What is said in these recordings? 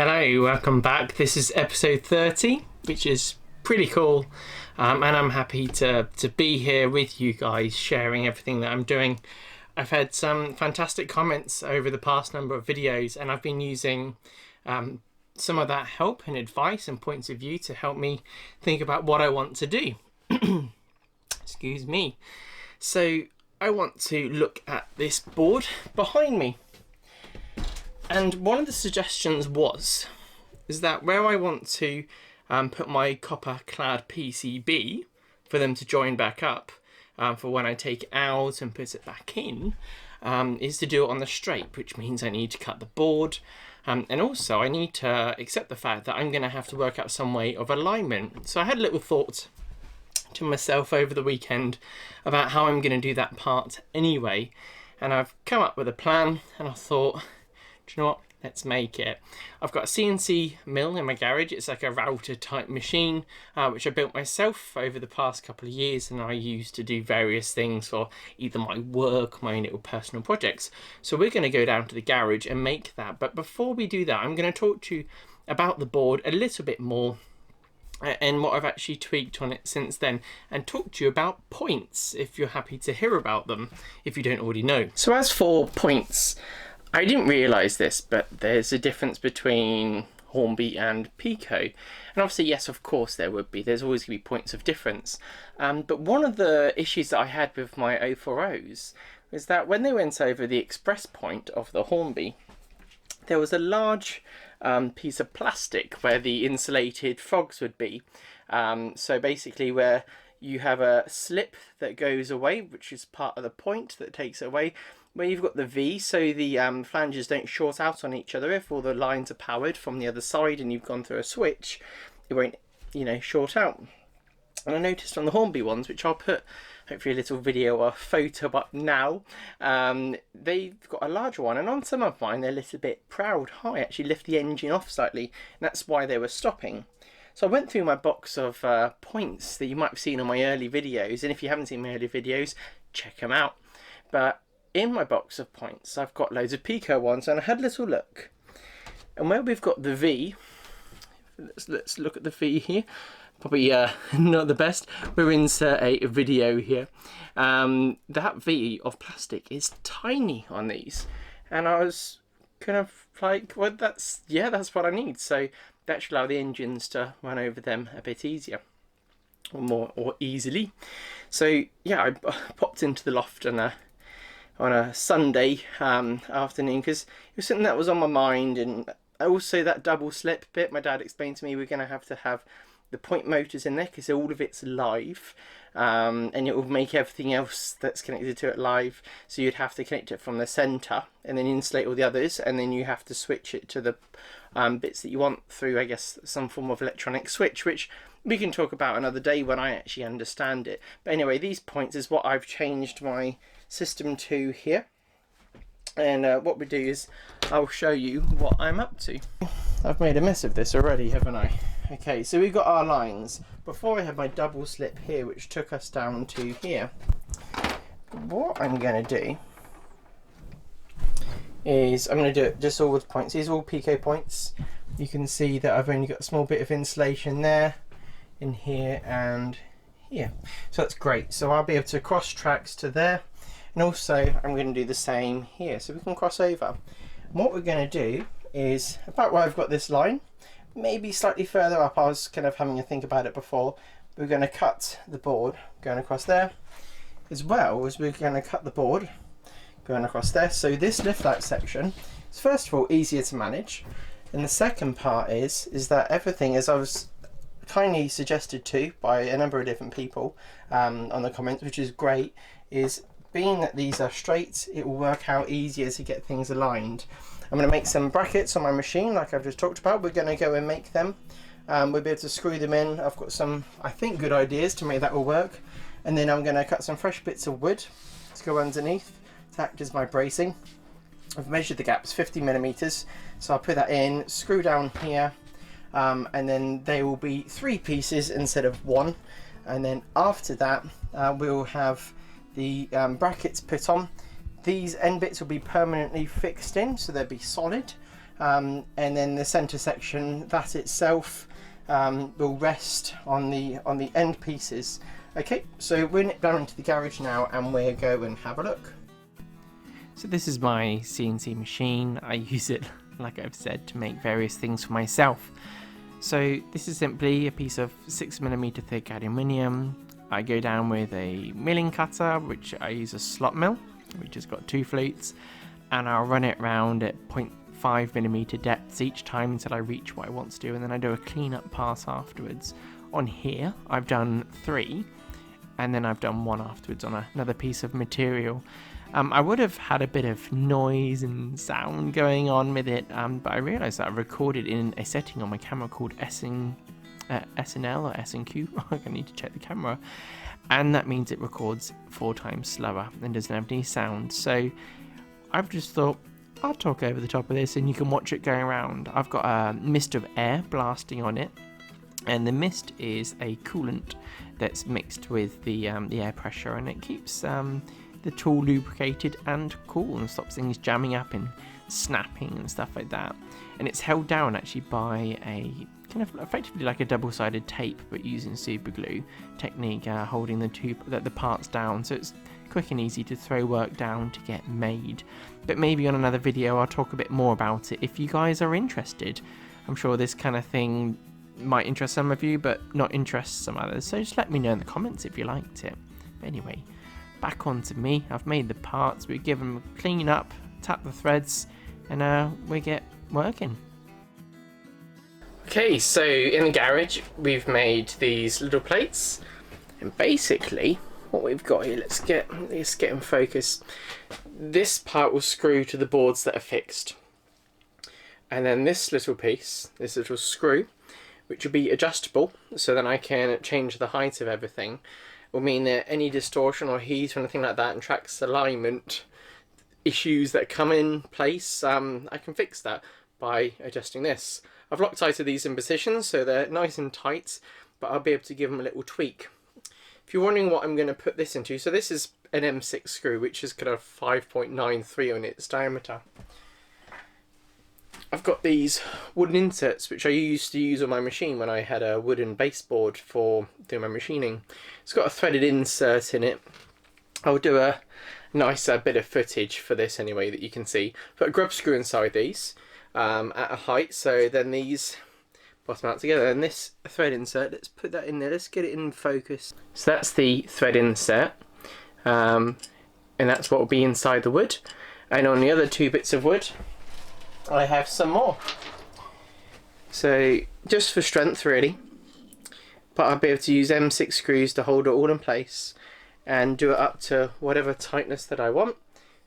Hello, welcome back. This is episode 30, which is pretty cool, and I'm happy to be here with you guys, sharing everything that I'm doing. I've had some fantastic comments over the past number of videos, and I've been using some of that help and advice and points of view to help me think about what I want to do. Excuse me. So I want to look at this board behind me. And one of the suggestions is that where I want to put my copper clad PCB for them to join back up for when I take it out and put it back in, is to do it on the straight, which means I need to cut the board. And also I need to accept the fact that I'm going to have to work out some way of alignment. So I had a little thought to myself over the weekend about how I'm going to do that part anyway. And I've come up with a plan, and I thought, do you know what? Let's make it. I've got a CNC mill in my garage. It's like a router type machine, which I built myself over the past couple of years, and I use to do various things for either my work, my little personal projects. So we're going to go down to the garage and make that. But before we do that, I'm going to talk to you about the board a little bit more and what I've actually tweaked on it since then, and talk to you about points if you're happy to hear about them, if you don't already know. So as for points, I didn't realise this, but there's a difference between Hornby and Peco. And obviously, yes, of course there would be. There's always going to be points of difference. But one of the issues that I had with my 040s was that when they went over the express point of the Hornby, there was a large piece of plastic where the insulated frogs would be. So basically where you have a slip that goes away, which is part of the point that takes it away, where you've got the V, so the flanges don't short out on each other. If all the lines are powered from the other side and you've gone through a switch, it won't, short out. And I noticed on the Hornby ones, which I'll put hopefully a little video or photo up now, they've got a larger one, and on some of mine they're a little bit proud high, actually lift the engine off slightly, and that's why they were stopping. So I went through my box of points that you might have seen on my early videos, and if you haven't seen my early videos, check them out. But in my box of points, I've got loads of Peco ones, and I had a little look. And where we've got the V, let's look at the V here. Probably not the best. We'll insert a video here. That V of plastic is tiny on these, and I was kind of like, well, that's what I need. So that should allow the engines to run over them a bit easier, or easily. So yeah, I popped into the loft on a Sunday afternoon, because it was something that was on my mind. And also that double slip bit, my dad explained to me we're going to have the point motors in there, because all of it's live, and it will make everything else that's connected to it live. So you'd have to connect it from the center and then insulate all the others, and then you have to switch it to the bits that you want through, I guess, some form of electronic switch, which we can talk about another day when I actually understand it. But anyway, these points is what I've changed my system to here. And what we do is I'll show you what I'm up to. I've made a mess of this already, haven't I? Okay, so we've got our lines. Before I had my double slip here, which took us down to here. What I'm going to do is I'm going to do it just all with points. These are all Peco points. You can see that I've only got a small bit of insulation there, in here and here. So that's great. So I'll be able to cross tracks to there. And also I'm going to do the same here, so we can cross over. And what we're going to do is, about where I've got this line, maybe slightly further up, I was kind of having a think about it before, we're going to cut the board going across there, as well as we're going to cut the board going across there. So this lift out section is first of all easier to manage, and the second part is that everything, as I was kindly suggested to by a number of different people on the comments, which is great, is being that these are straight, it will work out easier to get things aligned. I'm going to make some brackets on my machine like I've just talked about. We're going to go and make them. We'll be able to screw them in. I've got some, I think, good ideas to make that all work. And then I'm going to cut some fresh bits of wood to go underneath to act as my bracing. I've measured the gaps 50mm, so I'll put that in, screw down here, and then they will be 3 pieces instead of 1. And then after that we'll have the brackets put on. These end bits will be permanently fixed in, so they'll be solid. and then the center section, that itself will rest on the end pieces. Okay, so we're down into the garage now and we'll go and have a look. So this is my CNC machine. I use it, like I've said, to make various things for myself. So this is simply a piece of 6mm thick aluminium. I go down with a milling cutter, which I use a slot mill, which has got 2 flutes, and I'll run it round at 0.5mm depths each time until I reach what I want to do, and then I do a clean up pass afterwards. On here I've done 3, and then I've done 1 afterwards on another piece of material. I would have had a bit of noise and sound going on with it, but I realised that I recorded in a setting on my camera called SNL or SNQ. I need to check the camera, and that means it records 4 times slower and doesn't have any sound. So I've just thought I'll talk over the top of this and you can watch it going around. I've got a mist of air blasting on it, and the mist is a coolant that's mixed with the air pressure, and it keeps the tool lubricated and cool and stops things jamming up and snapping and stuff like that. And it's held down actually by a kind of effectively like a double-sided tape, but using super glue technique, holding the parts down, so it's quick and easy to throw work down to get made. But maybe on another video I'll talk a bit more about it if you guys are interested. I'm sure this kind of thing might interest some of you but not interest some others, so just let me know in the comments if you liked it. But anyway, back onto me. I've made the parts, we give them a clean up, tap the threads, and we get working. Okay, so in the garage we've made these little plates, and basically what we've got here, let's get in focus. This part will screw to the boards that are fixed, and then this little piece, this little screw, which will be adjustable, so then I can change the height of everything, will mean that any distortion or heat or anything like that and tracks alignment issues that come in place, I can fix that by adjusting this. I've Loctited these in position so they're nice and tight, but I'll be able to give them a little tweak. If you're wondering what I'm going to put this into, so this is an M6 screw, which is kind of 5.93 on its diameter. I've got these wooden inserts which I used to use on my machine when I had a wooden baseboard for doing my machining. It's got a threaded insert in it. I'll do a nice bit of footage for this anyway that you can see. Put a grub screw inside these at a height, so then these bottom out together, and this thread insert, let's put that in there, let's get it in focus. So that's the thread insert, and that's what will be inside the wood. And on the other 2 bits of wood I have some more, so just for strength really, but I'll be able to use M6 screws to hold it all in place and do it up to whatever tightness that I want.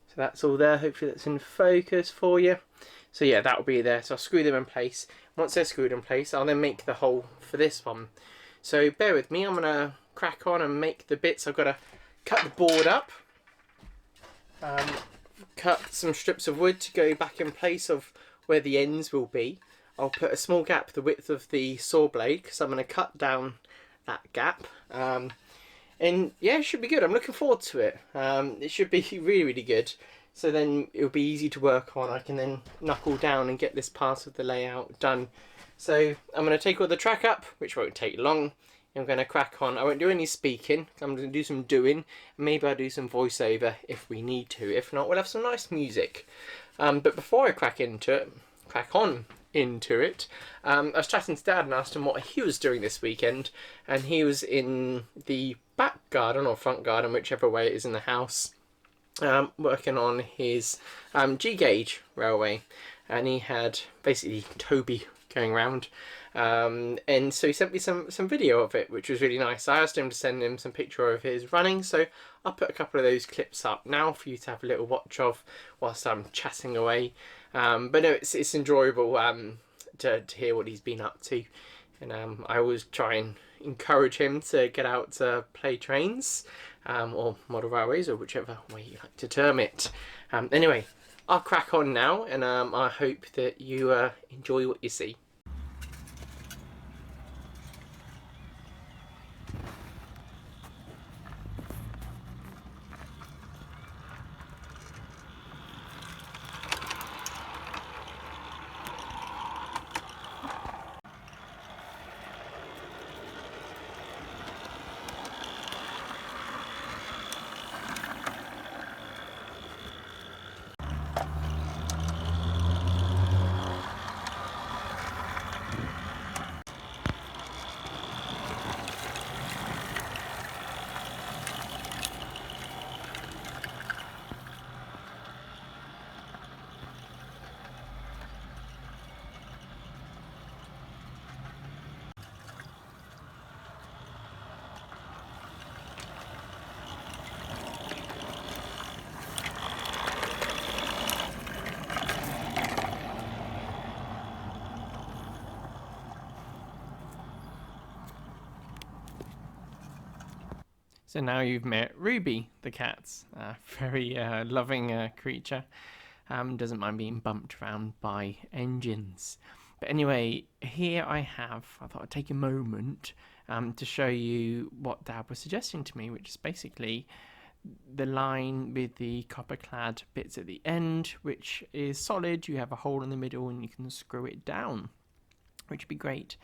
So that's all there, hopefully that's in focus for you. So yeah, that will be there, so I'll screw them in place. Once they're screwed in place, I'll then make the hole for this one. So bear with me, I'm going to crack on and make the bits. I've got to cut the board up, cut some strips of wood to go back in place of where the ends will be. I'll put a small gap the width of the saw blade because I'm going to cut down that gap. And yeah, it should be good. I'm looking forward to it. It should be really good. So then it'll be easy to work on. I can then knuckle down and get this part of the layout done. So I'm going to take all the track up, which won't take long. I'm going to crack on. I won't do any speaking. I'm going to do some doing. Maybe I'll do some voiceover if we need to. If not, we'll have some nice music. But before I crack on into it, I was chatting to Dad and asked him what he was doing this weekend, and he was in the back garden or front garden, whichever way it is in the house, working on his G-gauge railway, and he had basically Toby going around, and so he sent me some video of it, which was really nice. I asked him to send him some picture of his running, so I'll put a couple of those clips up now for you to have a little watch of whilst I'm chatting away. But no, it's enjoyable to hear what he's been up to, and I always try and encourage him to get out to play trains, or model railways, or whichever way you like to term it. Anyway, I'll crack on now, and I hope that you enjoy what you see. So now you've met Ruby the cat, a very loving creature. Doesn't mind being bumped around by engines. But anyway, here I thought I'd take a moment to show you what Dad was suggesting to me, which is basically the line with the copper clad bits at the end, which is solid. You have a hole in the middle and you can screw it down, which would be great.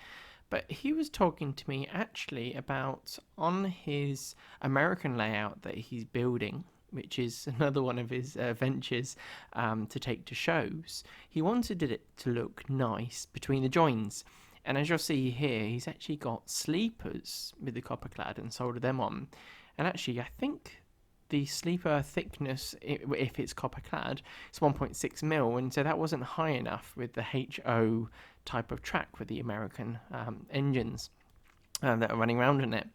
But he was talking to me actually about on his American layout that he's building, which is another one of his ventures to take to shows. He wanted it to look nice between the joins. And as you'll see here, he's actually got sleepers with the copper clad and soldered them on. And actually, I think the sleeper thickness, if it's copper clad, is 1.6 mil, and so that wasn't high enough with the HO type of track with the American engines that are running around in it.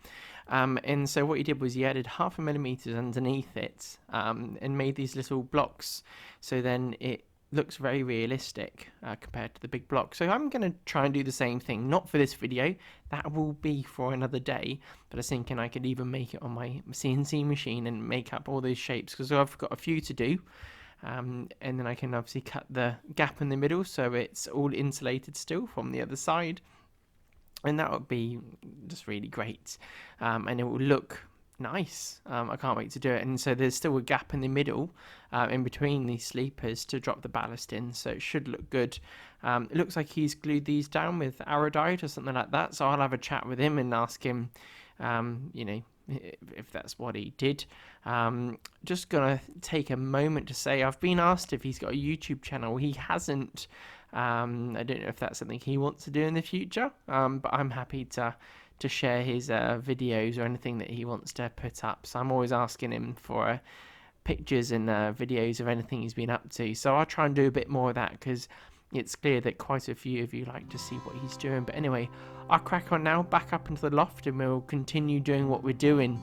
And so what he did was he added 0.5 millimeters underneath it and made these little blocks, so then it looks very realistic compared to the big block. So I'm going to try and do the same thing, not for this video, that will be for another day, but I was thinking I could even make it on my CNC machine and make up all those shapes, because I've got a few to do, and then I can obviously cut the gap in the middle so it's all insulated still from the other side, and that would be just really great, and it will look nice. I can't wait to do it. And so there's still a gap in the middle in between these sleepers to drop the ballast in, so it should look good. It looks like he's glued these down with Aerodite or something like that, so I'll have a chat with him and ask him if that's what he did. Just gonna take a moment to say I've been asked if he's got a YouTube channel. He hasn't. I don't know if that's something he wants to do in the future, but I'm happy to share his videos or anything that he wants to put up. So I'm always asking him for pictures and videos of anything he's been up to. So I'll try and do a bit more of that, because it's clear that quite a few of you like to see what he's doing. But anyway, I'll crack on now, back up into the loft, and we'll continue doing what we're doing.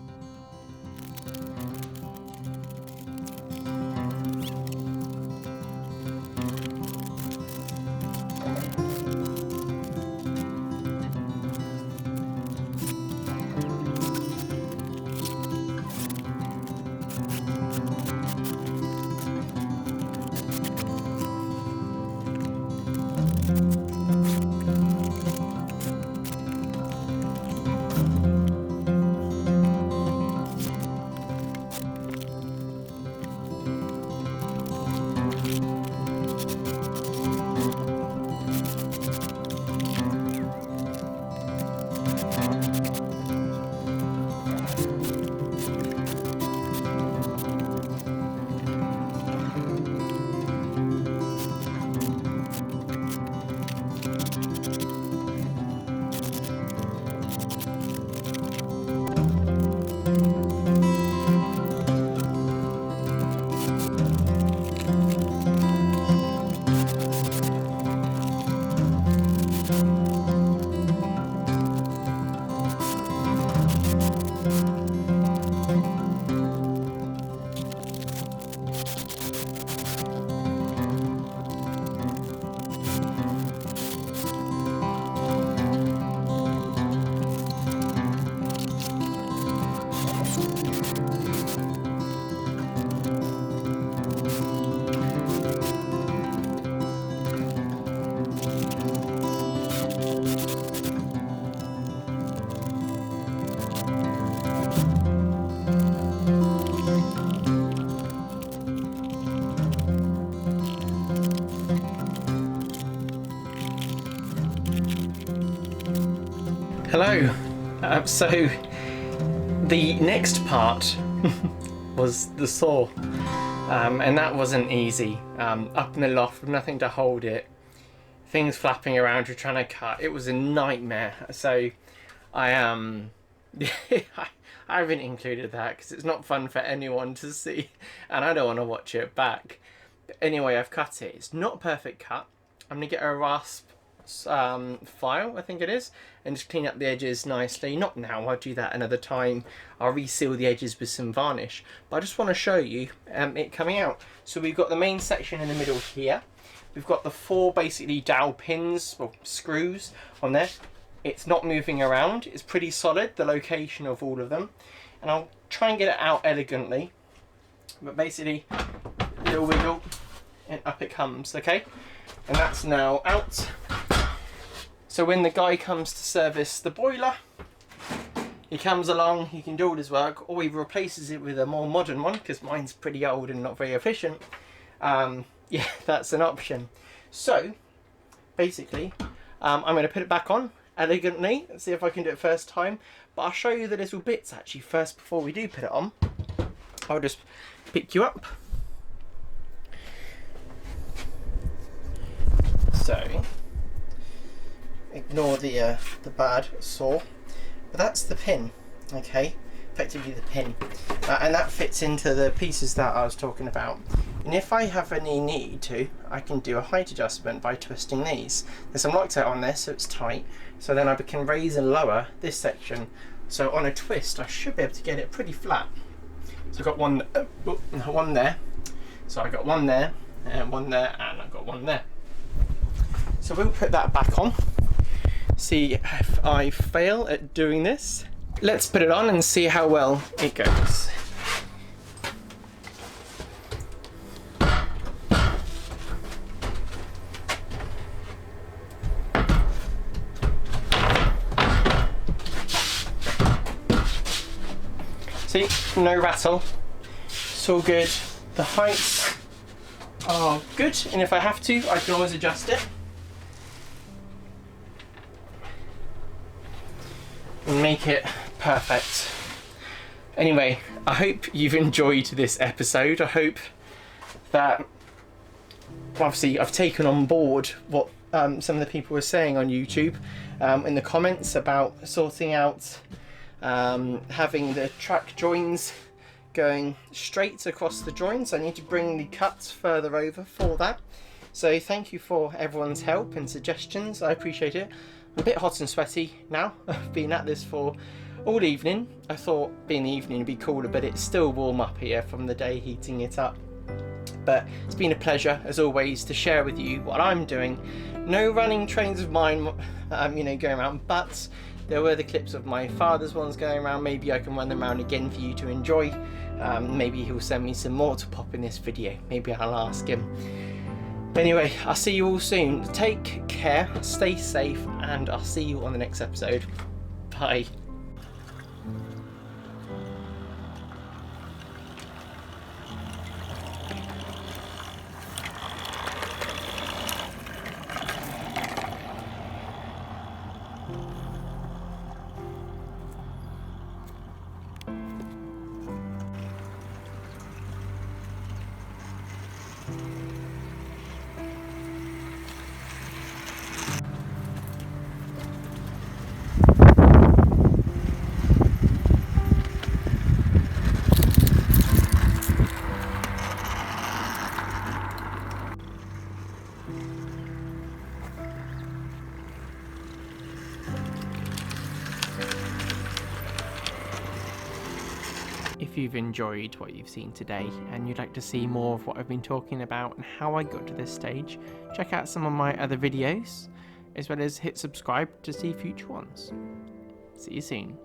Hello. So the next part was the saw, and that wasn't easy. Up in the loft with nothing to hold it, things flapping around, you're trying to cut. It was a nightmare. So I I haven't included that because it's not fun for anyone to see, and I don't want to watch it back. But anyway, I've cut it. It's not a perfect cut. I'm gonna get a rasp file, I think it is, and just clean up the edges nicely. Not now, I'll do that another time. I'll reseal the edges with some varnish, but I just want to show you it coming out. So we've got the main section in the middle here. We've got the 4 basically dowel pins or screws on there. It's not moving around, it's pretty solid, the location of all of them. and I'll try and get it out elegantly, but basically a little wiggle and up it comes, okay? And that's now out. So when the guy comes to service the boiler, he comes along, he can do all his work, or he replaces it with a more modern one, because mine's pretty old and not very efficient. Yeah, that's an option. So basically, I'm going to put it back on elegantly and see if I can do it first time, but I'll show you the little bits actually first before we do put it on. I'll just pick you up. So ignore the bad saw, but that's the pin, okay, effectively the pin, and that fits into the pieces that I was talking about. And if I have any need to, I can do a height adjustment by twisting these. There's some Loctite on this, so it's tight, so then I can raise and lower this section. So on a twist I should be able to get it pretty flat. So I've got one there, so I got one there, and one there, and I've got one there. So we'll put that back on, see if I fail at doing this. Let's put it on and see how well it goes. See, no rattle, it's all good. The heights are good, and if I have to, I can always adjust it. And make it perfect. Anyway, I hope you've enjoyed this episode. I hope that, obviously, I've taken on board what some of the people were saying on YouTube in the comments about sorting out having the track joins going straight across the joints. I need to bring the cuts further over for that. So thank you for everyone's help and suggestions. I appreciate it. I'm a bit hot and sweaty now. I've been at this for all evening. I thought being the evening would be cooler, but it's still warm up here from the day heating it up. But it's been a pleasure, as always, to share with you what I'm doing. No running trains of mine, going around, but there were the clips of my father's ones going around. Maybe I can run them around again for you to enjoy. Maybe he'll send me some more to pop in this video. Maybe I'll ask him. Anyway, I'll see you all soon. Take care, stay safe, and I'll see you on the next episode. Bye. If you've enjoyed what you've seen today and you'd like to see more of what I've been talking about and how I got to this stage, check out some of my other videos, as well as hit subscribe to see future ones. See you soon.